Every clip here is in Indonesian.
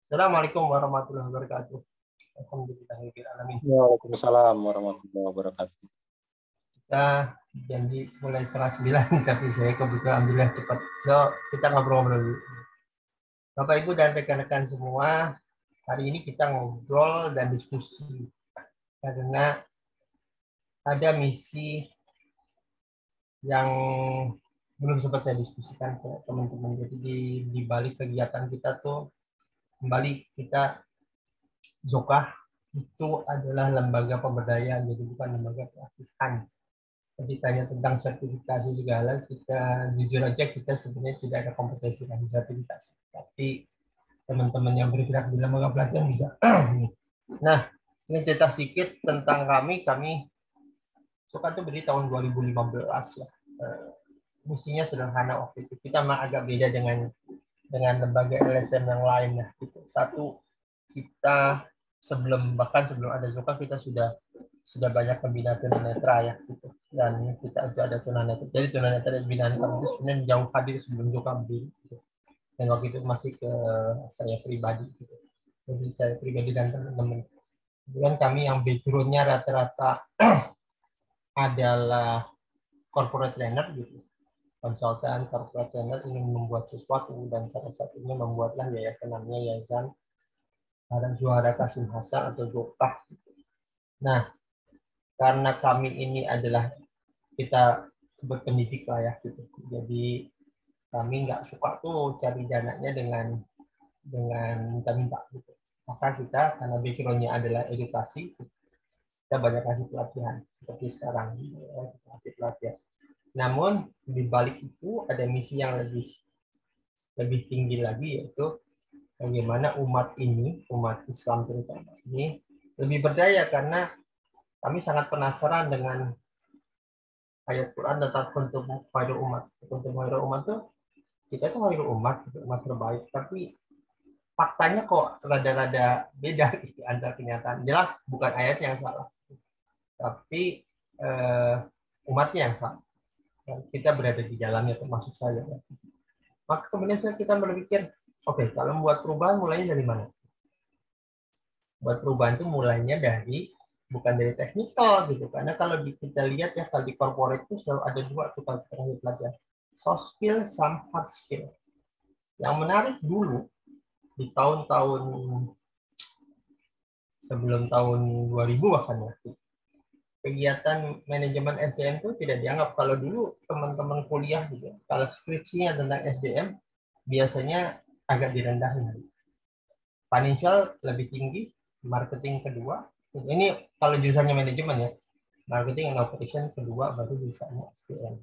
Assalamualaikum warahmatullahi wabarakatuh. Alhamdulillahirrahmanirrahim. Waalaikumsalam warahmatullahi wabarakatuh. Kita janji mulai 8:30, tapi saya kebetulan alhamdulillah cepat. So, kita ngobrol-ngobrol dulu. Bapak, Ibu, dan rekan-rekan semua, hari ini kita ngobrol dan diskusi. Karena ada misi yang belum sempat saya diskusikan ke teman-teman. Jadi di balik kegiatan kita tuh, kembali kita Zokah itu adalah lembaga pemberdayaan, jadi bukan lembaga pelatihan. Jadi tanya tentang sertifikasi segala, kita jujur aja kita sebenarnya tidak ada kompetensi kasih sertifikasi. Tapi teman-teman yang bergerak di lembaga pelatihan bisa. Nah, ini cerita sedikit tentang kami. Kami Zokah itu berdiri tahun 2015 ya. Misinya sederhana waktu itu. Kita mah agak beda dengan lembaga LSM yang lain ya. Gitu. Satu, kita bahkan sebelum ada Zokah kita sudah banyak pembina tunanetra ya gitu. Dan kita juga ada tunanetra. Jadi tunanetra dan binaan kami itu sebenarnya jauh hadir sebelum Zokah berdiri. Gitu. Dan waktu itu masih ke saya pribadi. Gitu. Jadi saya pribadi dan teman-teman. Kemudian kami yang background-nya rata-rata adalah corporate trainer gitu. Konsultan corporate trainer ingin membuat sesuatu dan salah satunya membuatlah yayasan namanya Yayasan Juara Kasim Hasan atau Zokah. Nah, karena kami ini adalah kita sebut pendidik lah ya gitu. Jadi kami nggak suka tuh cari dananya dengan minta-minta gitu. Maka kita karena background-nya adalah edukasi, kita banyak kasih pelatihan seperti sekarang kita kasih pelatihan. Namun di balik itu ada misi yang lebih tinggi lagi, yaitu bagaimana umat Islam terutama ini lebih berdaya, karena kami sangat penasaran dengan ayat Quran tentang kuntum khairul umat. Kuntum khairul umat tuh kita tuh khairul umat, umat terbaik, tapi faktanya kok rada-rada beda gitu, antara kenyataan. Jelas bukan ayat yang salah, tapi umatnya yang salah. Kita berada di dalamnya, termasuk saya. Maka kemudian kita berpikir, oke, kalau membuat perubahan mulainya dari mana? Buat perubahan itu mulainya bukan dari teknikal gitu, karena kalau kita lihat ya, kalau di corporate itu selalu ada dua tuh kalau kita belajar, soft skill sama hard skill. Yang menarik dulu di tahun-tahun sebelum tahun 2000 bahkan ya, kegiatan manajemen SDM itu tidak dianggap. Kalau dulu teman-teman kuliah gitu, kalau skripsinya tentang SDM biasanya agak direndahin. Financial lebih tinggi, marketing kedua. Ini kalau jurusannya manajemen ya, marketing and operation kedua, baru jurusannya SDM.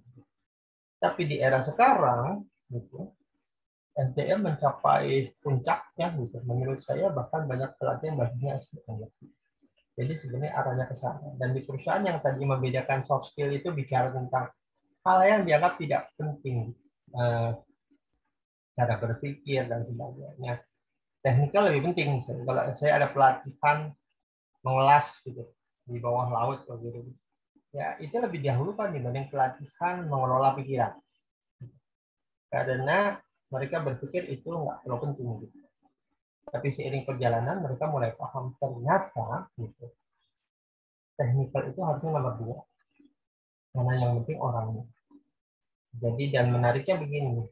Tapi di era sekarang, gitu, SDM mencapai puncaknya, gitu. Menurut saya bahkan banyak pelatihan basisnya SDM. Jadi sebenarnya arahnya ke sana. Dan di perusahaan yang tadi membedakan soft skill itu bicara tentang hal yang dianggap tidak penting, cara berpikir dan sebagainya. Teknikal lebih penting. Kalau saya ada pelatihan mengelas gitu di bawah laut gitu, ya itu lebih dahulukan dibanding pelatihan mengelola pikiran, karena mereka berpikir itu nggak terlalu penting gitu. Tapi seiring perjalanan mereka mulai paham ternyata gitu, teknikal itu harusnya nomor 2, karena yang penting orangnya. Jadi dan menariknya begini,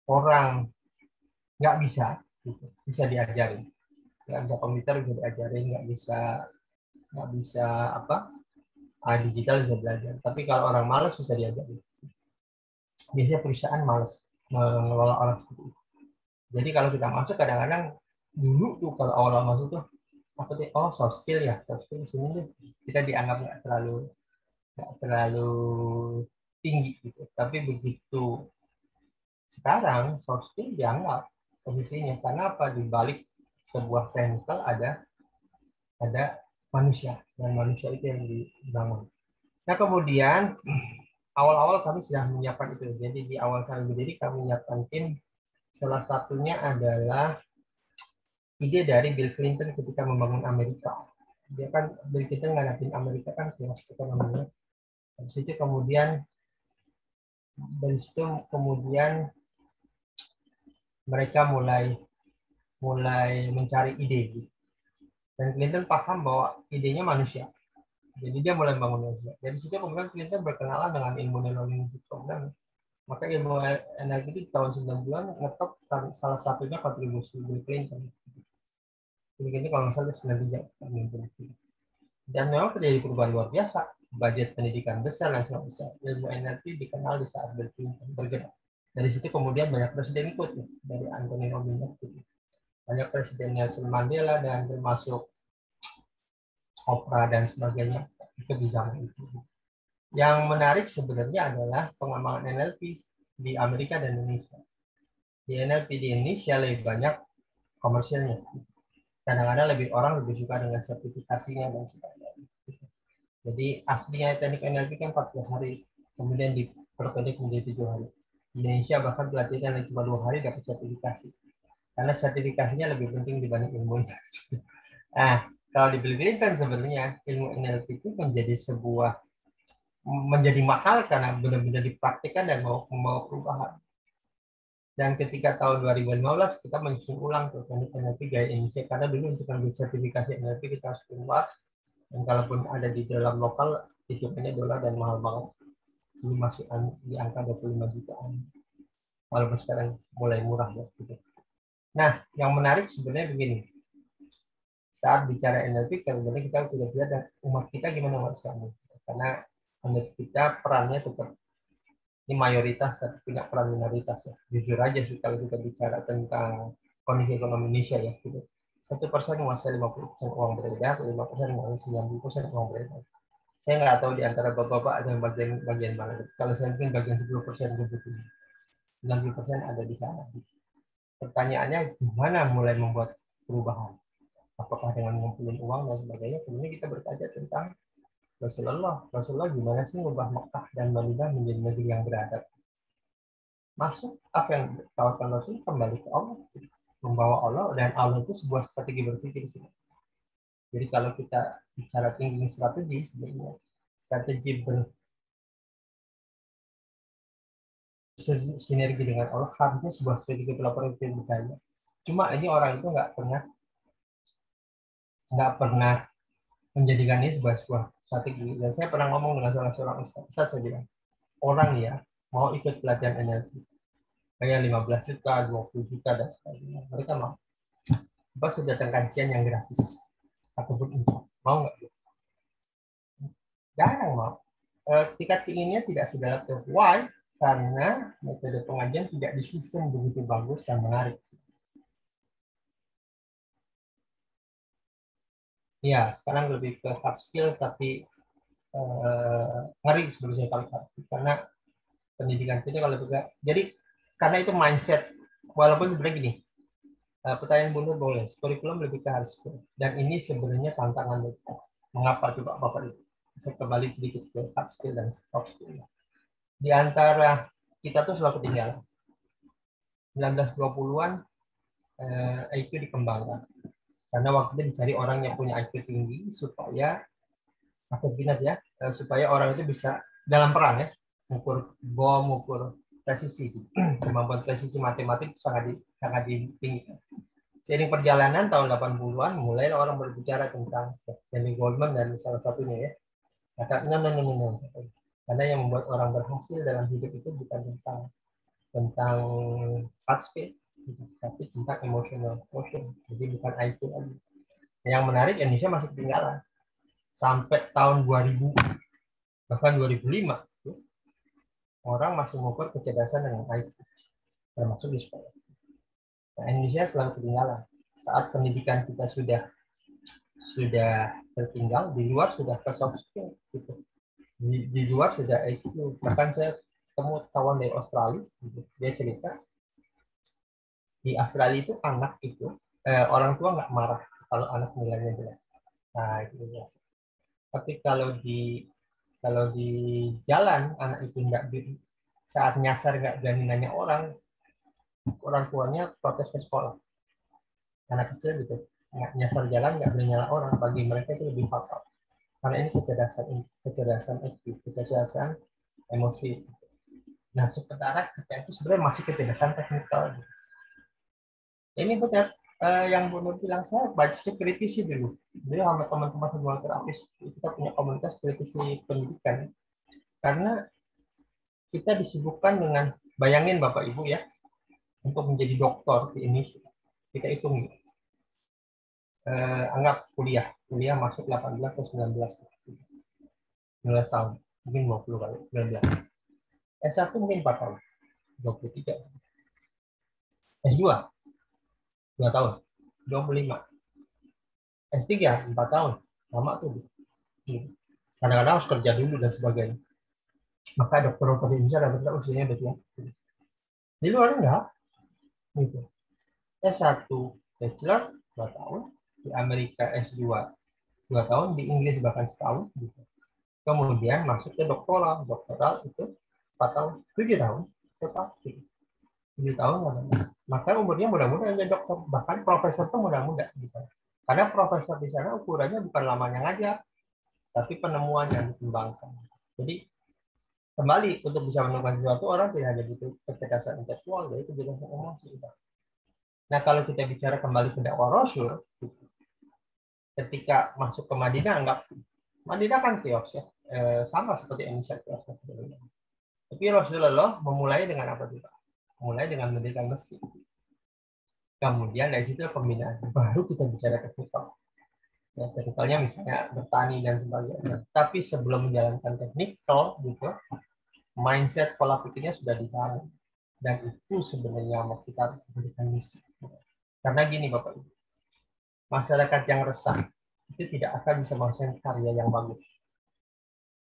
orang nggak bisa gitu, bisa diajarin, nggak bisa komputer bisa diajarin, nggak bisa digital bisa belajar, tapi kalau orang malas bisa diajarin. Biasanya perusahaan malas mengelola orang seperti itu. Jadi kalau kita masuk kadang-kadang dulu tuh kalau awal masuk tuh soft skill ya, soft skill sini tuh kita dianggap nggak terlalu tinggi gitu. Tapi begitu sekarang soft skill dianggap posisinya, karena apa? Di balik sebuah technical ada manusia, dan manusia itu yang dibangun. Nah kemudian awal-awal kami sudah menyiapkan itu. Jadi di awal kami berdiri kami menyiapkan tim. Salah satunya adalah ide dari Bill Clinton ketika membangun Amerika. Dia kan Bill Clinton ngadapin Amerika kan krisis ekonominya. Dari situ kemudian mereka mulai mulai mencari ide gitu. Dan Clinton paham bahwa idenya manusia. Jadi dia mulai bangun manusia. Dari situ kemudian Clinton berkenalan dengan ilmu neurolingvistik. Kemudian maka ilmu NLP di tahun 90-an ngetop salah satunya kontribusi Bill Clinton. Bill Clinton kalau nggak salah 93. Dan memang terjadi perubahan luar biasa. Budget pendidikan besar dan semua besar. Ilmu NLP dikenal di saat Bill Clinton bergerak. Dari situ kemudian banyak presiden ikut ya, dari Anthony Robbins. Banyak presiden Nelson Mandela dan termasuk Oprah dan sebagainya itu di zaman itu. Yang menarik sebenarnya adalah pengembangan NLP di Amerika dan Indonesia. Di NLP di Indonesia lebih banyak komersialnya. Kadang-kadang orang lebih suka dengan sertifikasinya dan sebagainya. Jadi aslinya teknik NLP kan 40 hari, kemudian diperpendek menjadi 7 hari. Di Indonesia bahkan pelatihan cuma 2 hari dapat sertifikasi. Karena sertifikasinya lebih penting dibanding ilmunya. Nah, kalau di Bill Clinton sebenarnya ilmu NLP itu menjadi mahal karena benar-benar dipraktikkan dan mau perubahan. Dan ketika tahun 2015 kita menyusun ulang tuh teknik NLP gaya Indonesia karena dulu untuk ambil sertifikasi NLP kita harus keluar, dan kalaupun ada di dalam lokal hitungannya dolar dan mahal banget. Ini masih di angka 25 jutaan. Walaupun sekarang mulai murah ya gitu. Nah, yang menarik sebenarnya begini. Saat bicara NLP, kemudian kita sudah lihat dan umat kita gimana umat sekarang. Karena menurut kita perannya tetap ini mayoritas tapi punya peran minoritas ya. Jujur aja sih kalau kita bicara tentang kondisi ekonomi Indonesia ya gitu. 1% menguasai 50% uang beredar, 5% menguasai 90% uang beredar. Saya nggak tahu di antara bapak-bapak ada yang bagian mana. Kalau saya mungkin bagian 10% begitu. 90% ada di sana. Pertanyaannya gimana mulai membuat perubahan? Apakah dengan ngumpulin uang dan sebagainya? Kemudian kita berkaca tentang Rasulullah gimana sih mengubah Mekah dan Madinah menjadi negeri yang beradab? Masuk apa yang ditawarkan Rasul kembali ke Allah, membawa Allah, dan Allah itu sebuah strategi berpikir di sini. Jadi kalau kita bicara thinking strategi sebenarnya strategi sinergi dengan Allah harusnya sebuah strategi pelaporan yang berkaya. Cuma ini orang itu nggak pernah menjadikan ini sebuah strategi. Dan saya pernah ngomong dengan salah seorang ustaz, saya bilang, orang ya mau ikut pelatihan NLP, kayak 15 juta, 20 juta, dan sebagainya. Mereka mau. Apa sudah datang kajian yang gratis? Ataupun income. Mau nggak? Jarang mau. Tingkat keinginannya tidak sedalam itu. Why? Karena metode pengajian tidak disusun begitu bagus dan menarik. Ya, sekarang lebih ke hard skill, tapi ngeri sebetulnya kalau hard skill. Karena pendidikan kita kalau juga, jadi karena itu mindset, walaupun sebenarnya gini, pertanyaan Bunda boleh, kurikulum lebih ke hard skill. Dan ini sebenarnya tantangan kita. Mengapa coba Bapak itu? Saya kembali sedikit ke hard skill dan soft skill. Di antara kita tuh selalu ketinggalan. 1920-an IQ dikembangkan. Karena waktu itu dicari orang yang punya IQ tinggi supaya supaya orang itu bisa dalam perang ya, mengukur bom, mengukur presisi. Kemampuan presisi matematik sangat ditinggikan. Seiring perjalanan tahun 80-an mulai orang berbicara tentang Daniel Goleman dan salah satunya ya. Kata no. Karena yang membuat orang berhasil dalam hidup itu bukan tentang hard skill, tapi tentang emotional quotient. Jadi bukan IQ lagi. Yang menarik Indonesia masih ketinggalan. Sampai tahun 2000 bahkan 2005 orang masih mengukur kecerdasan dengan IQ termasuk di sekolah. Nah, Indonesia selalu ketinggalan. Saat pendidikan kita sudah tertinggal, di luar sudah ke soft skill gitu. Di luar sudah IQ. Bahkan saya ketemu kawan dari Australia, gitu. Dia cerita di Australia itu anak itu orang tua nggak marah kalau anak nilainya jelek. Nah, itu ya. Tapi kalau di jalan anak itu nggak saat nyasar nggak berani nanya orang tuanya protes ke sekolah. Anak kecil gitu nggak nyasar jalan nggak berani nyala orang, bagi mereka itu lebih fatal karena ini kecerdasan IQ, kecerdasan emosi. Nah sementara kita itu sebenarnya masih kecerdasan teknikal. Ini benar yang Bu Nur bilang, saya baca kritisi dulu. Jadi sama teman-teman hubungan terapis kita punya komunitas kritisi pendidikan. Karena kita disibukkan dengan, bayangin Bapak Ibu ya, untuk menjadi dokter di Indonesia, kita hitung, anggap kuliah masuk 18 ke 19 tahun, mungkin 20 kali, 19. S1 mungkin 4 tahun, 23. S2 2 tahun, 25. S3 4 tahun, lama tuh. Kadang-kadang harus kerja dulu dan sebagainya. Maka dokter-dokter di Indonesia rata-rata usianya udah tua. Di luar enggak, gitu. S1 bachelor 2 tahun, di Amerika S2 2 tahun, di Inggris bahkan setahun, gitu. Kemudian masuk ke doktoral itu 4 tahun, 7 tahun, tetap 7 tahun. Maka umurnya muda-muda jadi dokter, bahkan profesor itu muda-muda bisa. Karena profesor di sana ukurannya bukan lamanya ngajar, tapi penemuan yang dikembangkan. Jadi kembali untuk bisa menemukan sesuatu, orang tidak hanya butuh kecerdasan intelektual, yaitu kecerdasan emosi. Nah, kalau kita bicara kembali ke dakwah Rasul, ketika masuk ke Madinah, Madinah kan chaos ya, sama seperti Indonesia chaos. Tapi Rasulullah memulai dengan apa juga? Mulai dengan mendirikan masjid. Kemudian dari situ pembinaan. Baru kita bicara teknikal. Ya, teknikalnya misalnya bertani dan sebagainya. Tapi sebelum menjalankan teknikal, gitu, mindset pola pikirnya sudah dibangun. Dan itu sebenarnya mau kita berikan misi. Karena gini Bapak Ibu, masyarakat yang resah itu tidak akan bisa menghasilkan karya yang bagus.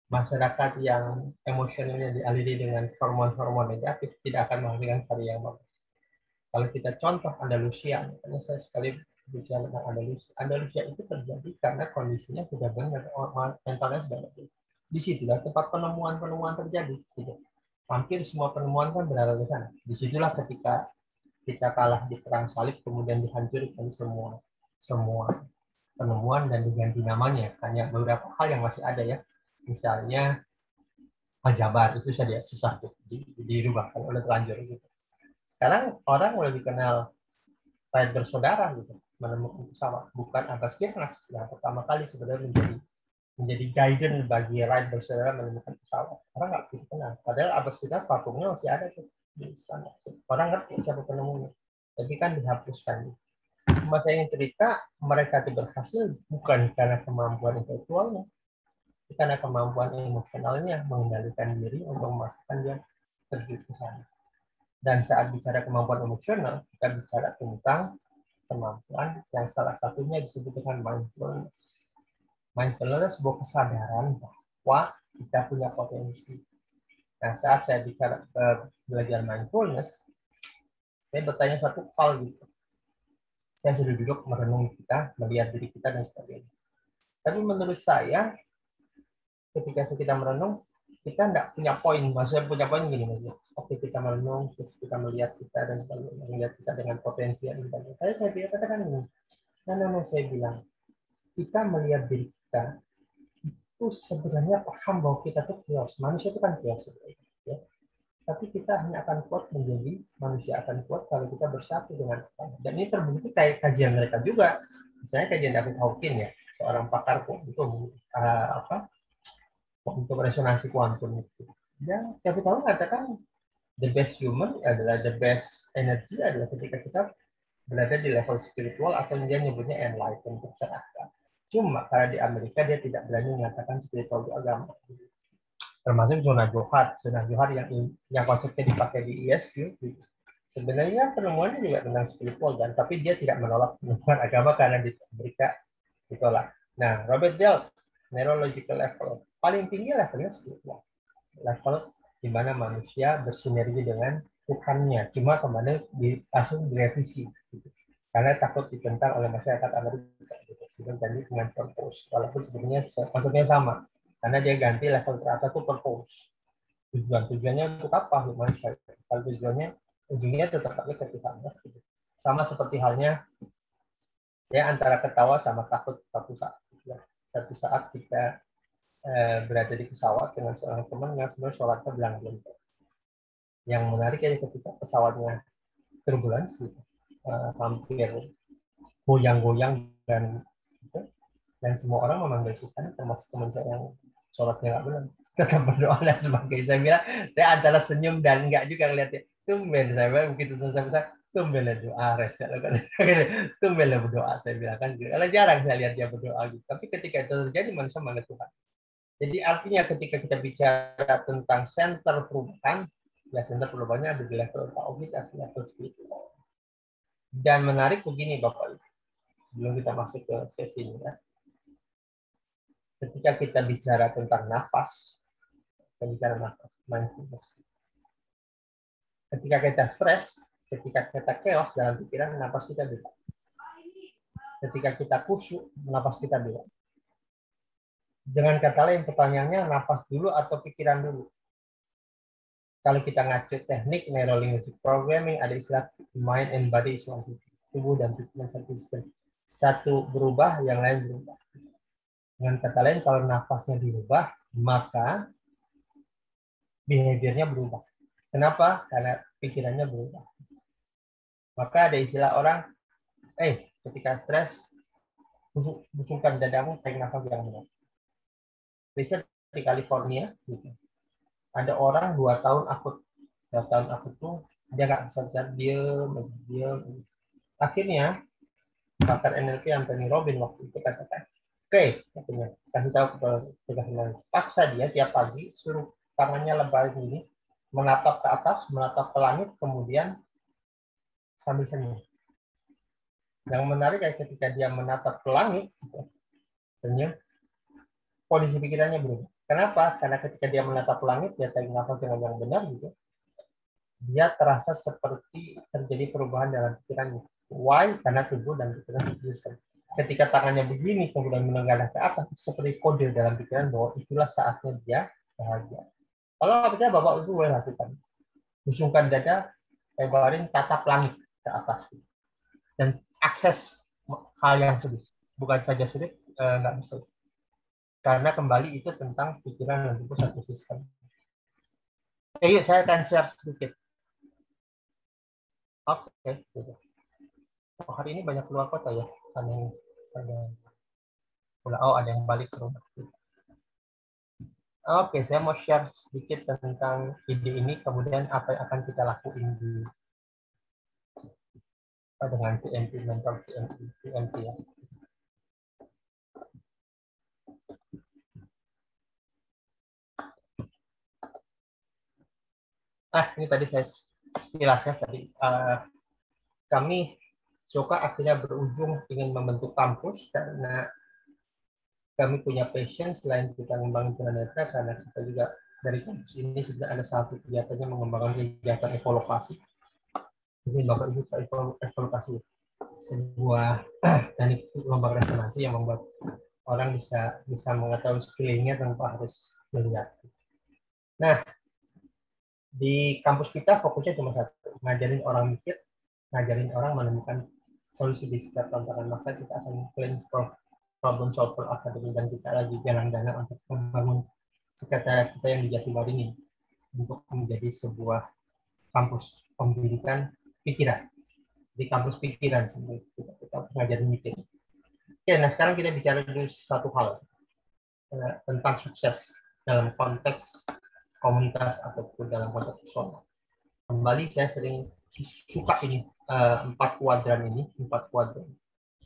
Masyarakat yang emosionalnya dialiri dengan hormon-hormon negatif tidak akan menghasilkan karya yang bagus. Kalau kita contoh Andalusia, karena saya sekali bicara tentang Andalusia. Andalusia itu terjadi karena kondisinya sudah benar, mentalnya sudah bagus. Disitulah tempat penemuan-penemuan terjadi. Gitu. Hampir semua penemuan kan berada di sana. Disitulah ketika kita kalah di perang salib, kemudian dihancurkan semua penemuan dan diganti namanya. Hanya beberapa hal yang masih ada ya. Misalnya Al-Jabar itu saja susah dirubahkan oleh terlanjur gitu. Sekarang orang lebih kenal Wright bersaudara gitu, menemukan pesawat, bukan Abbas Pirnas yang pertama kali sebenarnya menjadi guidance bagi Wright bersaudara menemukan pesawat. Orang nggak begitu kenal. Padahal Abbas Pirnas patungnya masih ada tuh di sana. Orang ngerti siapa penemunya, tapi kan dihapuskan. Cuma saya ingin cerita, mereka itu berhasil bukan karena kemampuan intelektualnya, tapi karena kemampuan emosionalnya mengendalikan diri untuk memastikan dia terjun ke sana. Dan saat bicara kemampuan emosional, kita bicara tentang kemampuan yang salah satunya disebut dengan mindfulness. Mindfulness sebuah kesadaran bahwa kita punya potensi. Nah, saat saya bicara belajar mindfulness, saya bertanya satu hal gitu. Saya sudah duduk merenung kita, melihat diri kita dan sebagainya. Tapi menurut saya, ketika kita merenung, kita tidak punya poin. Maksudnya punya poin gini, oke kita merenung, terus kita melihat kita dan sebagainya, melihat kita dengan potensi dan sebagainya. Saya katakan gini, nah, saya bilang, kita melihat diri kita itu sebenarnya paham bahwa kita itu chaos. Manusia itu kan chaos sebenarnya. Ya. Tapi kita hanya akan kuat menjadi manusia akan kuat kalau kita bersatu dengan Tuhan. Dan ini terbukti kayak kajian mereka juga. Misalnya kajian David Hawkins ya, seorang pakar untuk untuk resonansi kuantum itu. Dan David Hawkins katakan the best human adalah the best energy adalah ketika kita berada di level spiritual atau dia nyebutnya enlightened, tercerahkan. Cuma karena di Amerika dia tidak berani mengatakan spiritual itu agama. Termasuk zona Johar yang konsepnya dipakai di ESQ. Sebenarnya penemuannya juga tentang spiritual dan tapi dia tidak menolak penemuan agama karena di Amerika ditolak. Nah, Robert Dell, neurological level paling tinggi levelnya spiritual, level di mana manusia bersinergi dengan Tuhannya. Cuma kembali langsung direvisi, gitu. Karena takut ditentang oleh masyarakat Amerika. Gitu. Tadi dengan purpose, walaupun sebenarnya konsepnya sama. Karena dia ganti level teratas itu purpose. Tujuannya untuk apa? Manusia. Kalau tujuannya, ujungnya tetap ke Tuhan. Gitu. Sama seperti halnya, saya antara ketawa sama takut satu saat. Ya. Satu saat kita berada di pesawat dengan seorang teman yang sebenarnya sholatnya belang-belang. Yang menarik ya ketika pesawatnya turbulence, gitu, hampir goyang-goyang dan semua orang memanggil Tuhan, termasuk teman saya yang sholatnya nggak benar, tetap berdoa dan sebagainya. Saya bilang, saya antara senyum dan enggak juga ngeliatnya. Tumben, saya bilang begitu selesai, tumben doa, tumben berdoa. Saya bilang kan, karena jarang saya lihat dia berdoa gitu. Tapi ketika itu terjadi, manusia manggil Tuhan. Jadi artinya ketika kita bicara tentang center perubahan, ya center perubahannya ada di level tauhid atau level spiritual. Dan menarik begini Bapak Ibu, sebelum kita masuk ke sesi ini ya. Ketika kita bicara tentang nafas, kita bicara nafas, mindfulness. Ketika kita stres, ketika kita chaos dalam pikiran, nafas kita beda. Ketika kita khusyuk, nafas kita beda. Dengan kata lain, pertanyaannya nafas dulu atau pikiran dulu? Kalau kita ngacu teknik neuro linguistic programming, ada istilah mind and body is one. Tubuh dan pikiran satu sistem. Satu berubah, yang lain berubah. Dengan kata lain, kalau nafasnya dirubah, maka behaviornya berubah. Kenapa? Karena pikirannya berubah. Maka ada istilah orang, ketika stres, busungkan dadamu, tarik nafas yang benar. Riset di California, gitu. Ada orang 2 tahun akut. 2 tahun akut tuh dia nggak bisa diam. Akhirnya pakar NLP Anthony Robbins waktu itu katakan, katanya, kasih tahu ke paksa dia tiap pagi suruh tangannya lebar ini, menatap ke atas, menatap ke langit, kemudian sambil senyum. Yang menarik ketika dia menatap ke langit, senyum, kondisi pikirannya berubah. Kenapa? Karena ketika dia menatap langit, dia tarik nafas dengan yang benar, gitu, dia terasa seperti terjadi perubahan dalam pikirannya. Why? Karena tubuh dan pikiran sistem. Ketika tangannya begini, kemudian menengadah ke atas, seperti kode dalam pikiran bahwa itulah saatnya dia bahagia. Kalau nggak percaya, Bapak Ibu boleh lakukan. Busungkan dada, lebarin, tatap langit ke atas. Dan akses hal yang sulit. Bukan saja sulit, nggak bisa. Karena kembali itu tentang pikiran dan tubuh satu sistem. Yuk, saya akan share sedikit. Oke. Oh, hari ini banyak keluar kota ya. Ada yang balik ke rumah. Oke, saya mau share sedikit tentang ide ini, kemudian apa yang akan kita lakuin dengan PMP, mentor PMP ya. Ini tadi saya sekilasnya tadi. Kami Soka akhirnya berujung ingin membentuk kampus karena kami punya passion selain kita mengembangkan tunanetra, karena kita juga dari kampus ini sudah ada satu kegiatannya mengembangkan kegiatan evaluasi. Ini Bapak Ibu evaluasi sebuah teknik lomba resonansi yang membuat orang bisa mengetahui sekelilingnya tanpa harus melihat. Nah, di kampus kita fokusnya cuma satu, ngajarin orang mikir, ngajarin orang menemukan solusi di setiap tantangan. Maka kita akan klaim problem solver academy, dan kita lagi galang dana untuk membangun sekretariat kita yang di Jatiwaringin untuk menjadi sebuah kampus pendidikan pikiran. Di kampus pikiran sendiri kita ngajarin mikir. Oke, nah sekarang kita bicara dulu satu hal tentang sukses dalam konteks komunitas ataupun dalam konteks personal. Kembali saya sering suka ini 4 kuadran ini.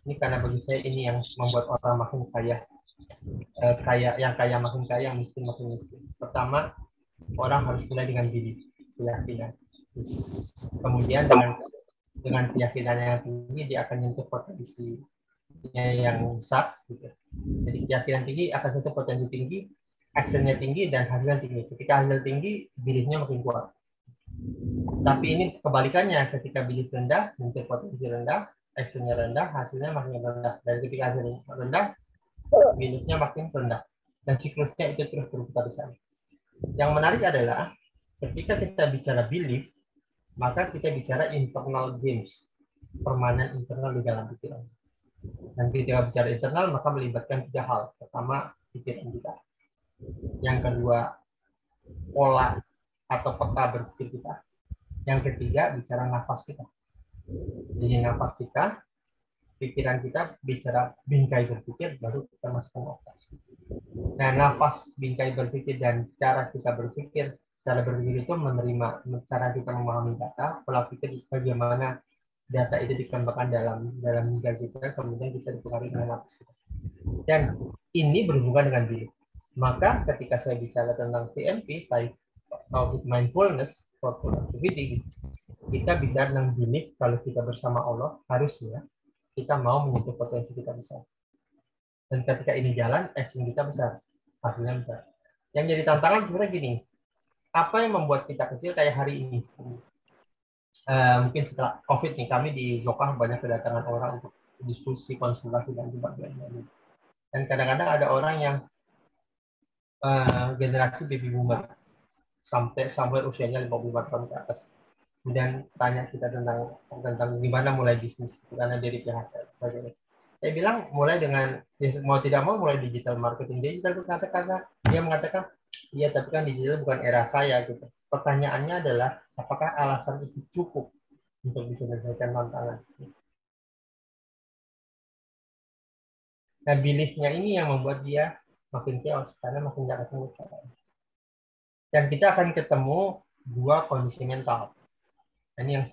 Ini karena bagi saya ini yang membuat orang makin kaya, yang kaya makin kaya, yang miskin makin miskin. Pertama, orang harus mulai dengan diri, keyakinan. Kemudian dengan keyakinan yang tinggi, dia akan menyentuh potensi yang besar. Gitu. Jadi keyakinan tinggi akan sentuh potensi tinggi, actionnya tinggi, dan hasilnya tinggi. Ketika hasil tinggi, beliefnya makin kuat. Tapi ini kebalikannya, ketika belief rendah, sentuh potensi rendah, actionnya rendah, hasilnya makin rendah. Dan ketika hasilnya rendah, beliefnya makin rendah. Dan siklusnya itu terus berputar di sana. Yang menarik adalah ketika kita bicara belief, maka kita bicara internal games, permainan internal di dalam pikiran. Dan ketika bicara internal, maka melibatkan 3 hal. Pertama, pikiran kita. Yang kedua, pola atau peta berpikir kita. Yang ketiga, bicara nafas kita. Jadi nafas kita, pikiran kita bicara bingkai berpikir, baru kita masukkan otak. Nah, nafas bingkai berpikir dan cara kita berpikir, cara berpikir itu menerima, cara kita memahami data, pola pikir bagaimana data itu dikembangkan dalam bingkai kita, kemudian kita dipengaruhi dengan nafas kita. Dan ini berhubungan dengan diri. Maka ketika saya bicara tentang PMP, type of mindfulness, thoughtful activity, kita bicara tentang belief kalau kita bersama Allah, harusnya kita mau menyentuh potensi kita besar. Dan ketika ini jalan, action kita besar, hasilnya besar. Yang jadi tantangan sebenarnya gini, apa yang membuat kita kecil kayak hari ini? Mungkin setelah COVID nih, kami di Zokah banyak kedatangan orang untuk diskusi, konsultasi, dan sebagainya. Dan kadang-kadang ada orang yang generasi baby boomer, sampai usianya 55 tahun ke atas. Kemudian tanya kita tentang gimana mulai bisnis, karena dari PHK. Saya bilang mulai dengan mau tidak mau mulai digital marketing. Digital itu kata-kata dia mengatakan iya, tapi kan digital bukan era saya gitu. Pertanyaannya adalah apakah alasan itu cukup untuk bisa menyelesaikan tantangan? Nah, belief-nya ini yang membuat dia makin chaos karena makin nggak ketemu. Dan kita akan ketemu dua kondisi mental. Ini yang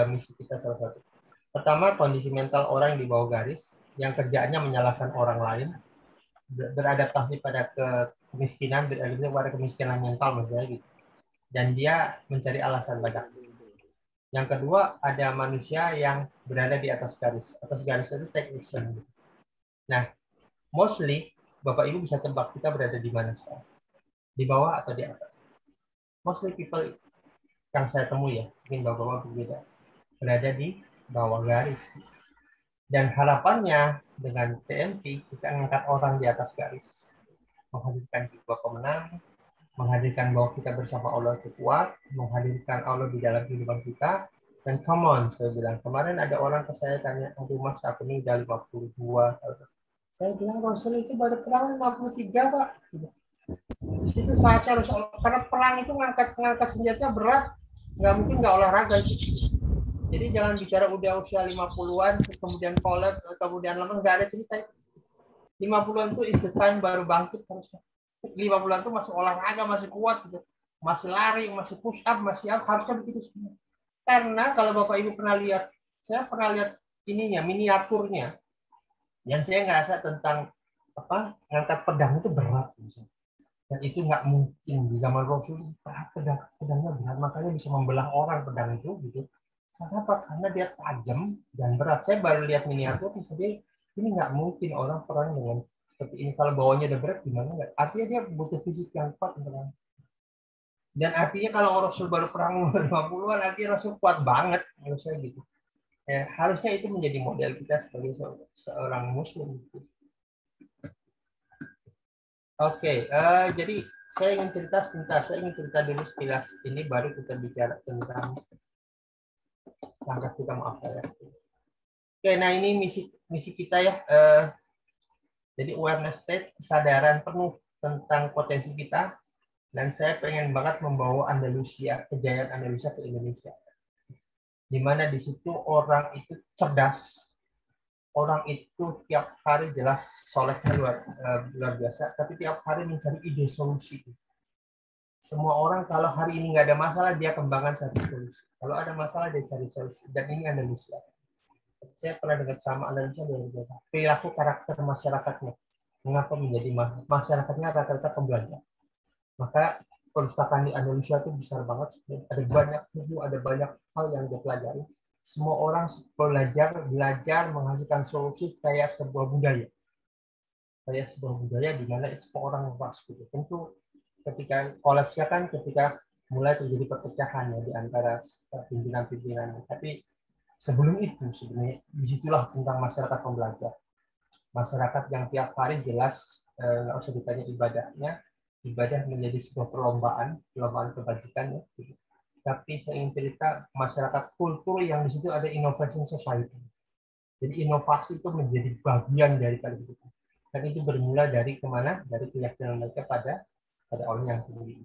misi kita salah satu. Pertama, kondisi mental orang di bawah garis yang kerjaannya menyalahkan orang lain, beradaptasi pada kemiskinan, beradaptasi pada kemiskinan mental misalnya gitu. Dan dia mencari alasan banyak. Yang kedua, ada manusia yang berada di atas garis. Atas garis itu take action. Nah, mostly Bapak Ibu bisa tebak kita berada di mana sekarang? Di bawah atau di atas? Mostly people yang saya temui ya, mungkin Bapak-Bapak berbeda, berada di bawah garis. Dan harapannya dengan PMP kita mengangkat orang di atas garis, menghadirkan jiwa pemenang, menghadirkan bahwa kita bersama Allah itu kuat, menghadirkan Allah di dalam kehidupan kita. Dan come on, saya bilang kemarin ada orang ke saya tanya, aduh mas aku ini udah 52. Saya bilang Rasul itu baru perang 53 Pak. Di situ saatnya harus, karena perang itu ngangkat senjata berat, nggak mungkin nggak olahraga itu. Jadi jangan bicara udah usia 50-an, kemudian collab, kemudian lama, nggak ada cerita. 50-an itu is the time baru bangkit harusnya. 50-an itu masih olahraga, masih kuat, gitu. Masih lari, masih push up, masih up, harusnya begitu semua. Karena kalau Bapak Ibu pernah lihat, saya pernah lihat ininya, miniaturnya, dan saya ngerasa tentang ngangkat pedang itu berat. Misalnya. Dan itu nggak mungkin di zaman Rasul, pedangnya berat, makanya bisa membelah orang pedang itu, gitu. Kenapa? Karena dia tajam dan berat. Saya baru lihat miniatur, jadi ini nggak mungkin orang perang dengan seperti ini. Kalau bawahnya udah berat, gimana nggak? Artinya dia butuh fisik yang kuat untuk perang. Dan artinya kalau Rasul baru perang 50-an, artinya Rasul kuat banget, menurut saya gitu. Ya, harusnya itu menjadi model kita sebagai seorang Muslim. Oke, jadi saya ingin cerita sebentar. Saya ingin cerita dulu sekilas ini, baru kita bicara tentang langkah kita, maaf ya. Oke, nah ini misi kita ya. Jadi awareness state, kesadaran penuh tentang potensi kita. Dan saya pengen banget membawa Andalusia, kejayaan Andalusia ke Indonesia. Di mana di situ orang itu cerdas, orang itu tiap hari jelas solehnya luar biasa, tapi tiap hari mencari ide solusi. Semua orang kalau hari ini nggak ada masalah, dia kembangkan satu solusi. Kalau ada masalah, dia cari solusi. Dan ini Andalusia. Saya pernah dengar sama Andalusia luar biasa. Perilaku karakter masyarakatnya. Mengapa menjadi masyarakatnya rata-rata pembelajar. Maka perpustakaan di Andalusia itu besar banget. Ada banyak buku, ada banyak hal yang dia pelajari. Semua orang belajar menghasilkan solusi kayak sebuah budaya. Kayak sebuah budaya di mana semua orang luas gitu. Tentu ketika kolapsnya kan ketika mulai terjadi perpecahan ya di antara pimpinan-pimpinan. Tapi sebelum itu sebenarnya disitulah tentang masyarakat pembelajar. Masyarakat yang tiap hari jelas nggak usah ditanya ibadahnya, ibadah menjadi sebuah perlombaan kebajikan ya. Gitu. Tapi saya ingin cerita masyarakat kultur yang di situ ada innovation society. Jadi inovasi itu menjadi bagian dari kehidupan. Dan itu bermula dari kemana? Dari keyakinan mereka pada Allah yang tinggi.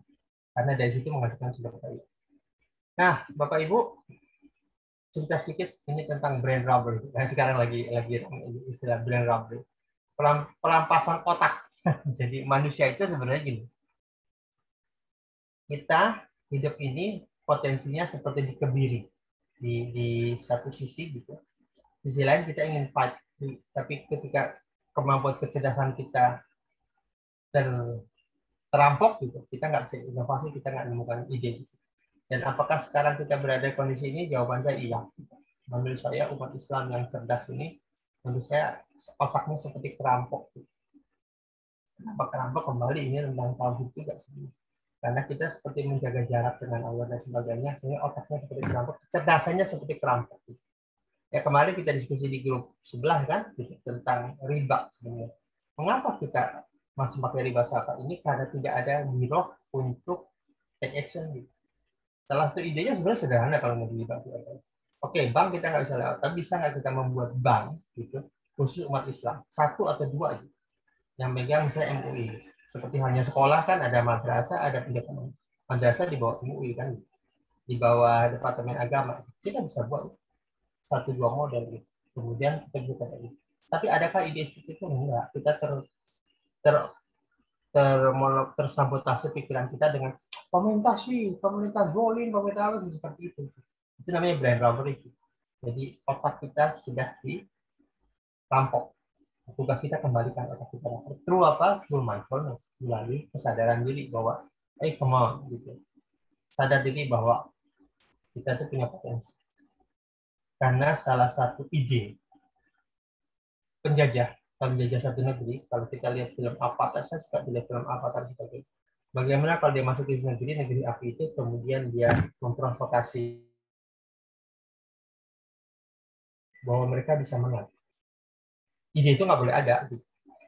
Karena dari situ menghasilkan sumber daya. Nah, Bapak Ibu, cerita sedikit ini tentang brain robbery. Nah, sekarang lagi istilah brain robbery. Perampasan otak. Jadi manusia itu sebenarnya gini. Kita hidup ini potensinya seperti dikebiri di satu sisi gitu. Di sisi lain kita ingin fight, tapi ketika kemampuan kecerdasan kita terampok gitu, kita nggak bisa inovasi, kita nggak menemukan ide. Gitu. Dan apakah sekarang kita berada di kondisi ini? Jawabannya iya. Menurut saya umat Islam yang cerdas ini, menurut saya otaknya seperti kerampok. Kenapa kerampok? Kembali ini tentang tauhid juga sebenarnya. Karena kita seperti menjaga jarak dengan Allah dan sebagainya, sehingga otaknya seperti kerampok, kecerdasannya seperti kerampok. Ya kemarin kita diskusi di grup sebelah kan, tentang riba sebenarnya. Mengapa kita masih pakai riba zakat ini? Karena tidak ada giroh untuk take action. Gitu. Salah satu idenya sebenarnya sederhana kalau mau riba. Oke, bank kita nggak bisa lewat, tapi bisa nggak kita membuat bank gitu khusus umat Islam, satu atau dua aja, yang megang misalnya MUI. Seperti halnya sekolah kan ada madrasah, ada pendidikan madrasah di bawah MUI kan, di bawah Departemen Agama. Kita bisa buat satu dua model gitu. Kemudian kita juga kayak gitu. Tapi adakah ide itu? Enggak. Kita tersabotase pikiran kita dengan pemerintah zolim, pemerintah apa seperti itu. Itu namanya brain robbery. Jadi otak kita sudah dirampok. Tugas kita kembalikan otak kita. True apa? True mindfulness. Melalui kesadaran diri bahwa, come on, gitu. Sadar diri bahwa kita itu punya potensi. Karena salah satu ide penjajah satu negeri, kalau kita lihat film Avatar, saya suka lihat film Avatar sebagai bagaimana kalau dia masuk ke negeri api itu, kemudian dia memprovokasi bahwa mereka bisa menang. Ide itu nggak boleh ada.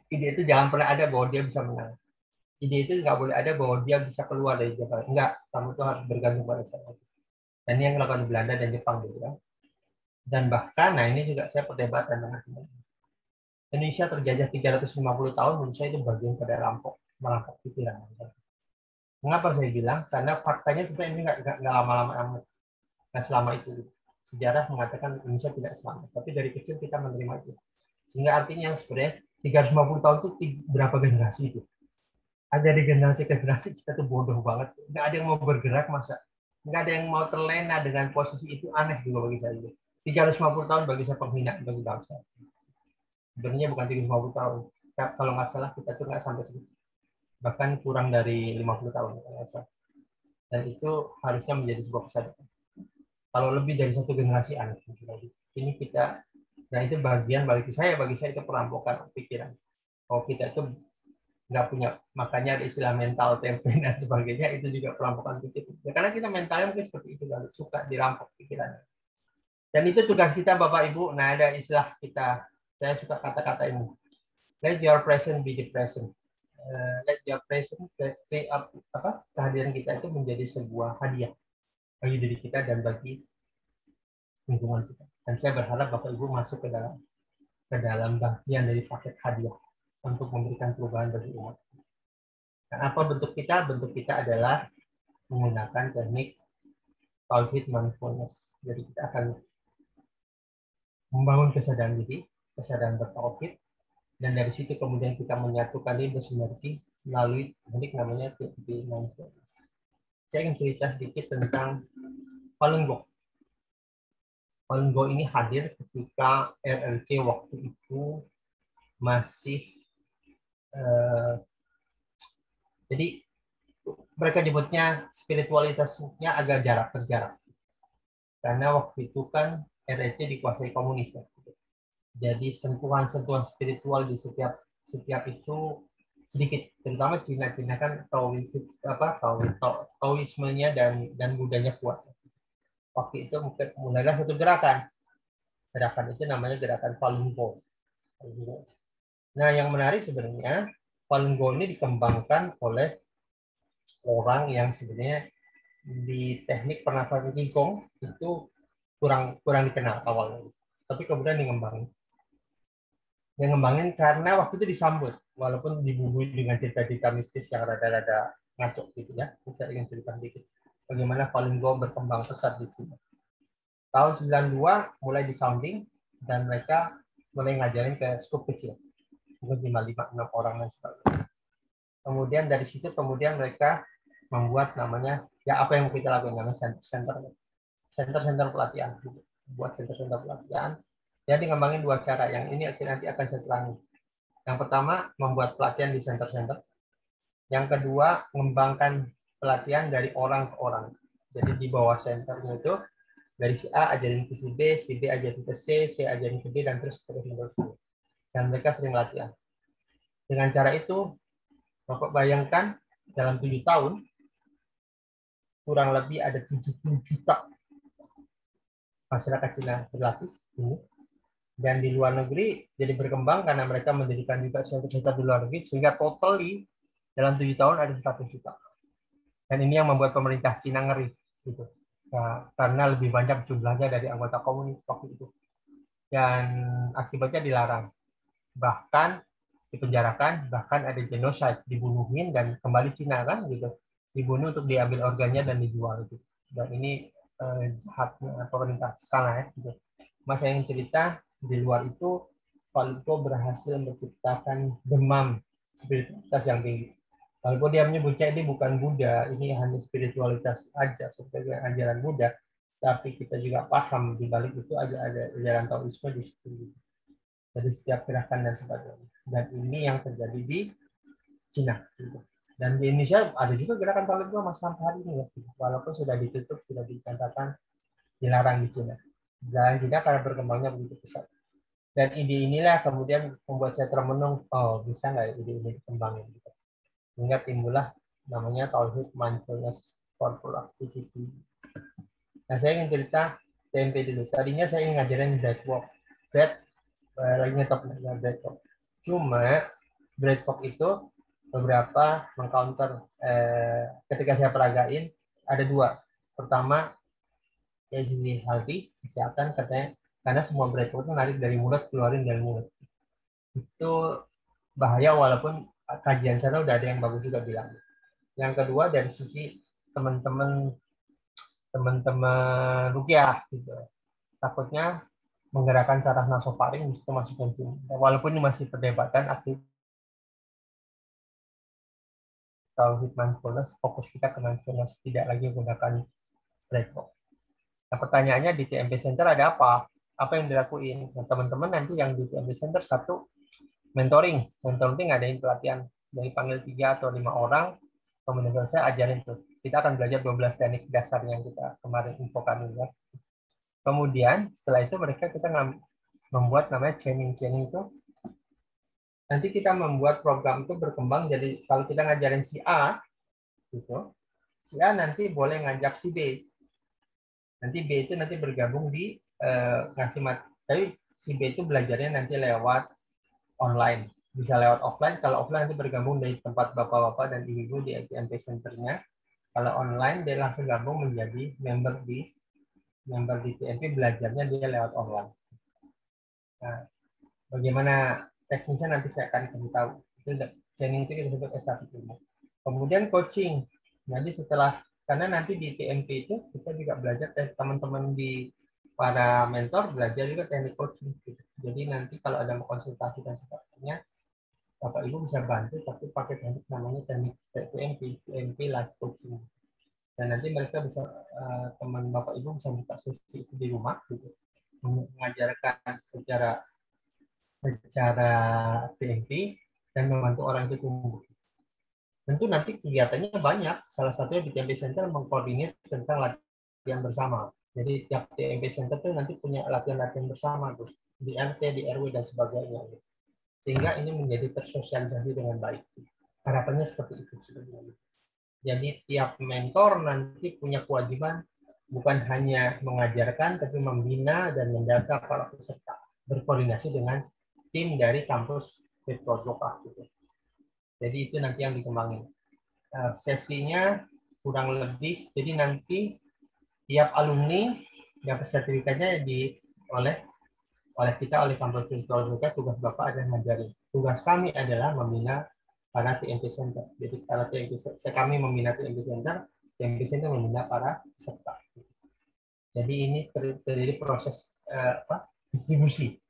Ide itu jangan pernah ada bahwa dia bisa menang. Ide itu nggak boleh ada bahwa dia bisa keluar dari Jepang. Enggak, kamu tuh harus bergantung pada saya. Dan ini yang dilakukan di Belanda dan Jepang gitu kan. Dan bahkan, nah ini juga saya perdebatan dengan teman-teman. Indonesia terjajah 350 tahun, menurut saya itu bagian pada merampok pikiran. Mengapa saya bilang? Karena faktanya sebenarnya ini nggak lama-lama amat. Nah, selama itu sejarah mengatakan Indonesia tidak selamat. Tapi dari kecil kita menerima itu. Sehingga artinya sebenarnya 350 tahun itu berapa generasi itu? Ada di generasi kita tuh bodoh banget. Nggak ada yang mau bergerak masa. Nggak ada yang mau terlena dengan posisi itu, aneh juga bagi saya. 350 tahun bagi saya penghinaan bagi bangsa. Sebenarnya bukan 350 tahun. Kalau nggak salah kita tuh nggak sampai segitu. Bahkan kurang dari 50 tahun. Dan itu harusnya menjadi sebuah kesadaran. Kalau lebih dari satu generasi aneh. Ini kita, dan itu bagian bagi saya itu perampokan pikiran. Kalau kita itu nggak punya, makanya ada istilah mental tempe dan sebagainya, itu juga perampokan pikiran. Ya, karena kita mentalnya mungkin seperti itu, suka dirampok pikirannya. Dan itu tugas kita Bapak Ibu. Nah, ada istilah kita, saya suka kata-kata ini. Let your present be the present. Let your present, kehadiran kita itu menjadi sebuah hadiah bagi diri kita dan bagi lingkungan kita. Dan saya berharap Bapak Ibu masuk ke dalam bagian dari paket hadiah untuk memberikan perubahan bagi umat. Dan apa bentuk kita? Bentuk kita adalah menggunakan teknik tauhid mindfulness. Jadi kita akan membangun kesadaran diri, kesadaran bertauhid, dan dari situ kemudian kita menyatukan ini bersinergi melalui teknik namanya tauhid mindfulness. Saya ingin cerita sedikit tentang Falun Gong. Falun Gong ini hadir ketika RRC waktu itu masih jadi mereka nyebutnya spiritualitasnya agak berjarak. Karena waktu itu kan RRC dikuasai komunis. Jadi sentuhan-sentuhan spiritual di setiap itu sedikit, terutama Cina kan Taoismenya dan Budanya kuat. Waktu itu mulailah satu gerakan itu namanya gerakan Falun Gong. Nah, yang menarik sebenarnya Falun Gong ini dikembangkan oleh orang yang sebenarnya di teknik pernafasan Qigong itu kurang dikenal awalnya, tapi kemudian ngembangin karena waktu itu disambut, walaupun dibumbui dengan cerita-cerita mistis yang rada-rada ngaco gitu ya. Saya ingin cerita sedikit bagaimana Falun Gong berkembang pesat di China. Tahun 92 mulai di sounding dan mereka mulai ngajarin ke skup kecil. Mungkin 5, 6 orang dan sebagainya. Kemudian dari situ mereka membuat namanya, ya apa yang kita lakukan namanya center pelatihan. Buat center pelatihan. Jadi ngembangin 2 cara. Yang ini nanti akan saya terangi. Yang pertama, membuat pelatihan di center-center. Yang kedua, mengembangkan pelatihan dari orang ke orang. Jadi di bawah centernya itu, dari si A ajarin ke si B ajarin ke C ajarin ke D, dan terus seterusnya. Dan mereka sering latihan. Dengan cara itu, Bapak bayangkan dalam 7 tahun, kurang lebih ada 70 juta masyarakat Cina berlatih. Dan di luar negeri jadi berkembang karena mereka mendirikan juga center-center di luar negeri, sehingga totally dalam 7 tahun ada 100 juta. Dan ini yang membuat pemerintah Cina ngeri. Gitu. Nah, karena lebih banyak jumlahnya dari anggota komunis waktu itu. Dan akibatnya dilarang. Bahkan dipenjarakan, bahkan ada genocide, dibunuhin dan kembali Cina kan gitu. Dibunuh untuk diambil organnya dan dijual gitu. Dan ini jahatnya pemerintah sana ya gitu. Mas saya ingin cerita di luar itu Pak Lupo berhasil menciptakan demam spiritualitas yang tinggi. Pak Lupo dia menyebutnya ini bukan Buddha, ini hanya spiritualitas aja seperti ajaran Buddha, tapi kita juga paham di balik itu ada ajaran Taoisme di situ. Jadi setiap gerakan dan sebagainya. Dan ini yang terjadi di Cina. Gitu. Dan di Indonesia ada juga gerakan Pak Lupo sampai hari ini ya. Walaupun sudah ditutup, sudah dikatakan dilarang di Cina. Dan tidak karena berkembangnya begitu pesat. Dan ide inilah kemudian membuat saya termenung, oh bisa nggak ide ini dikembangin. Gitu. Sehingga timbullah namanya Tauhid Mindfulness for Productivity. Nah saya ingin cerita TMP dulu. Tadinya saya ingin ngajarin breathwork. Lagi ngetop breathwork. Cuma breathwork itu beberapa mengcounter ketika saya peragain ada 2. Pertama dari sisi healthy, kesehatan katanya, karena semua breathwork itu narik dari mulut, keluarin dari mulut. Itu bahaya walaupun kajian sana udah ada yang bagus juga bilang. Yang kedua dari sisi teman-teman ruqyah gitu. Takutnya menggerakkan saraf nasofaring itu masuk kencing. Walaupun ini masih perdebatan aktif Tauhid mindfulness, fokus kita ke mindfulness, tidak lagi menggunakan breathwork. Nah, pertanyaannya di TMP Center ada apa? Apa yang dilakuin? Nah, teman-teman nanti yang di TMP Center, 1, mentoring. Mentoring ngadain pelatihan. Dari panggil 3 atau 5 orang, kemudian saya ajarin tuh. Kita akan belajar 12 teknik dasar yang kita kemarin infokan ya. Kemudian setelah itu kita membuat namanya chaining itu. Nanti kita membuat program itu berkembang jadi kalau kita ngajarin si A, gitu, si A nanti boleh ngajak si B. Nanti B itu nanti bergabung di ngasih materi. Si B itu belajarnya nanti lewat online. Bisa lewat offline. Kalau offline nanti bergabung dari tempat bapak-bapak dan ibu-ibu di TMP Center-nya. Kalau online dia langsung gabung menjadi member di TMP, belajarnya dia lewat online. Nah, bagaimana teknisnya nanti saya akan kasih tahu. Itu training itu kita sebut SAP. Kemudian coaching. Jadi setelah karena nanti di TMP itu kita juga belajar teman-teman di para mentor belajar juga teknik coaching. Jadi nanti kalau ada mau konsultasi dan sebagainya, Bapak Ibu bisa bantu tapi pakai teknik namanya teknik TMP life coaching. Dan nanti mereka bisa teman Bapak Ibu bisa buka sesi itu di rumah gitu. Mengajarkan secara TMP dan membantu orang itu tumbuh. Tentu nanti kegiatannya banyak. Salah satunya di TMP Center mengkoordinir tentang latihan bersama. Jadi tiap TMP Center itu nanti punya latihan-latihan bersama, Gus. Di RT, di RW, dan sebagainya. Sehingga ini menjadi tersosialisasi dengan baik. Harapannya seperti itu sebenarnya. Jadi tiap mentor nanti punya kewajiban bukan hanya mengajarkan, tapi membina dan mendata para peserta. Berkoordinasi dengan tim dari kampus Virtual Yoga. Jadi itu nanti yang dikembangin. Sesinya kurang lebih, jadi nanti tiap alumni dapat sertifikatnya oleh kita, oleh kampus Virtual Yoga. Tugas Bapak adalah mengajarin. Tugas kami adalah membina para TMP Center. Jadi para kami membina TMP Center membina para peserta. Jadi ini terjadi proses distribusi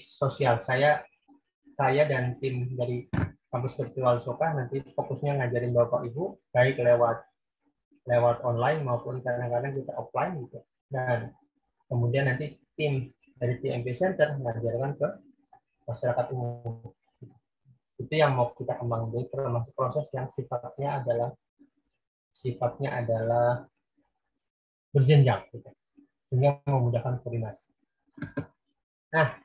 sosial. Saya dan tim dari kampus virtual Soka nanti fokusnya ngajarin Bapak Ibu baik lewat online maupun kadang-kadang kita offline gitu. Dan kemudian nanti tim dari TMP Center mengajarkan ke masyarakat umum. Itu yang mau kita kembangkan. Jadi termasuk proses yang sifatnya adalah berjenjang, gitu, sehingga memudahkan koordinasi. Nah,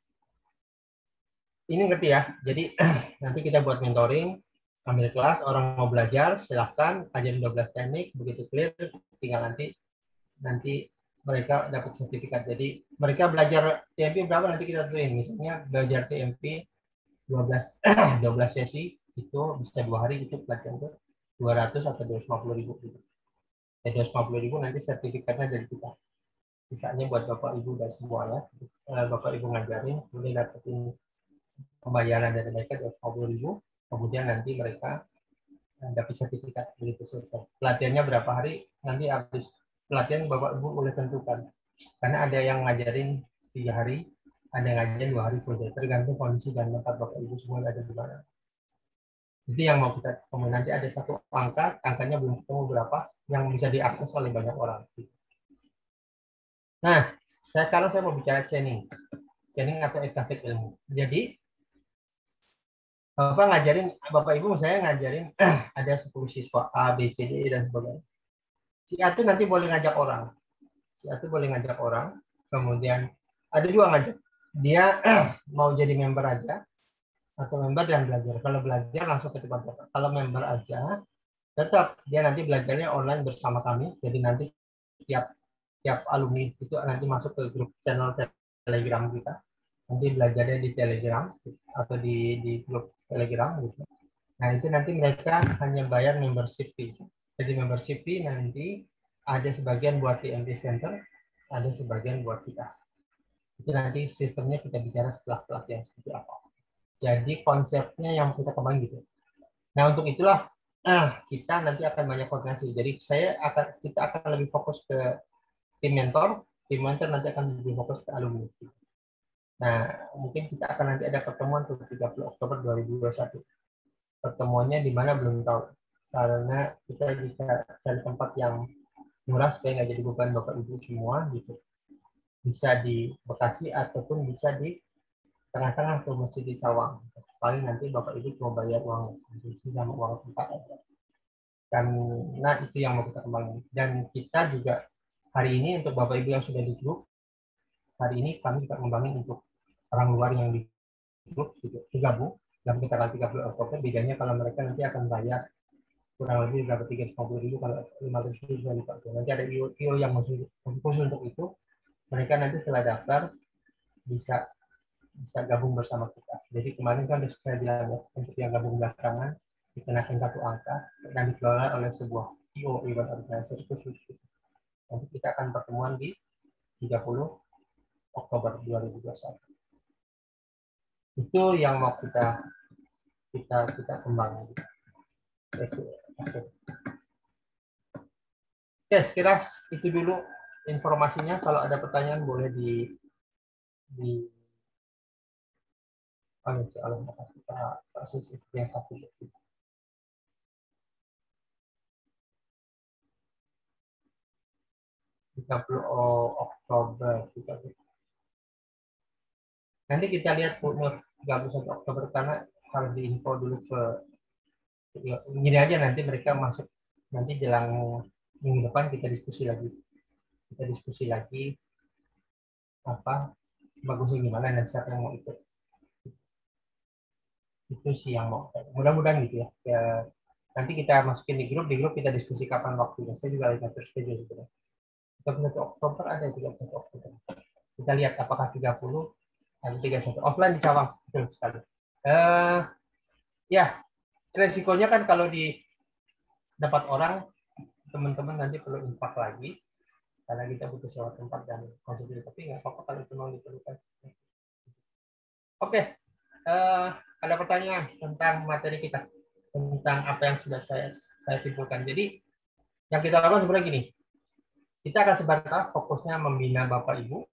ini ngerti ya. Jadi nanti kita buat mentoring, ambil kelas, orang mau belajar, silahkan ajarin 12 teknik, begitu clear, tinggal nanti mereka dapat sertifikat. Jadi mereka belajar TMP berapa nanti kita tentuin. Misalnya belajar TMP 12 sesi itu bisa 2 hari, itu pelatihan itu 200 atau 250.000 gitu. Ya 250.000 nanti sertifikatnya dari kita. Sisanya buat Bapak Ibu dan semuanya. Bapak Ibu ngajarin, kemudian dapetin pembayaran dari mereka 250.000, kemudian nanti mereka dapat sertifikat begitu selesai. Pelatihannya berapa hari? Nanti habis pelatihan Bapak Ibu boleh tentukan. Karena ada yang ngajarin 3 hari, ada yang ngajarin 2 hari saja, tergantung kondisi dan tempat Bapak Ibu semua ada di mana. Itu yang mau kita ketemu. Nanti ada satu angkanya belum ketemu berapa, yang bisa diakses oleh banyak orang. Nah, sekarang saya mau bicara chaining atau estafet ilmu. Jadi Bapak Ibu saya ngajarin ada 10 siswa A, B, C, D, dan sebagainya. Si A itu nanti boleh ngajak orang. Kemudian ada 2 ngajak. Dia mau jadi member aja atau member dan belajar. Kalau belajar langsung ke tempat Bapak. Kalau member aja, tetap dia nanti belajarnya online bersama kami. Jadi nanti tiap alumni itu nanti masuk ke grup channel Telegram kita. Nanti belajarnya di Telegram atau di grup Telegram gitu. Nah, itu nanti mereka hanya bayar membership fee. Jadi membership fee nanti ada sebagian buat TMP Center, ada sebagian buat kita. Itu nanti sistemnya kita bicara setelah pelatihan seperti apa. Jadi konsepnya yang kita kembangin gitu. Nah, untuk itulah kita nanti akan banyak koordinasi. Jadi kita akan lebih fokus ke tim mentor nanti akan lebih fokus ke alumni. Nah, mungkin kita akan nanti ada pertemuan tuh 30 Oktober 2021. Pertemuannya di mana belum tahu. Karena kita bisa cari tempat yang murah supaya nggak jadi beban Bapak Ibu semua gitu. Bisa di Bekasi ataupun bisa di tengah-tengah tuh masih di Cawang. Paling nanti Bapak Ibu cuma bayar uang konsumsi sama uang tempat aja. Karena itu yang mau kita kembangin. Dan kita juga hari ini untuk Bapak Ibu yang sudah di grup, hari ini kami juga kembangin untuk orang luar yang di grup juga gabung dalam kita 30 Oktober. Bedanya kalau mereka nanti akan bayar kurang lebih berapa 350.000, kalau 500.000 bisa dipakai. Nanti ada IO yang khusus untuk itu. Mereka nanti setelah daftar bisa gabung bersama kita. Jadi kemarin kan saya bilang ya, untuk yang gabung belakangan dikenakan 1 angka dan dikelola oleh sebuah IO, event organizer khusus. Nanti kita akan pertemuan di 30 Oktober 2021. Itu yang mau kita kembangkan. Oke, sekira itu dulu informasinya. Kalau ada pertanyaan boleh di kasus istri yang satu. 30 Oktober. Nanti kita lihat umur 31 Oktober karena harus diinfo dulu ke gini aja, nanti mereka masuk nanti jelang minggu depan kita diskusi lagi apa bagusnya gimana dan siapa yang mau ikut. Itu sih yang mau, mudah-mudahan gitu ya. Nanti kita masukin di grup kita diskusi kapan waktunya. Saya juga lagi ngatur schedule sebenarnya. 31 Oktober ada 31 Oktober. Kita lihat apakah 30 atau 31. Offline di Cawang, betul sekali. Ya, resikonya kan kalau di dapat orang, teman-teman nanti perlu impak lagi, karena kita butuh sewa tempat dan konsumsi, tapi nggak apa-apa kalau itu mau diperlukan. Oke, ada pertanyaan tentang materi kita, tentang apa yang sudah saya simpulkan. Jadi, yang kita lakukan sebenarnya gini, Kita akan sebentar fokusnya membina Bapak Ibu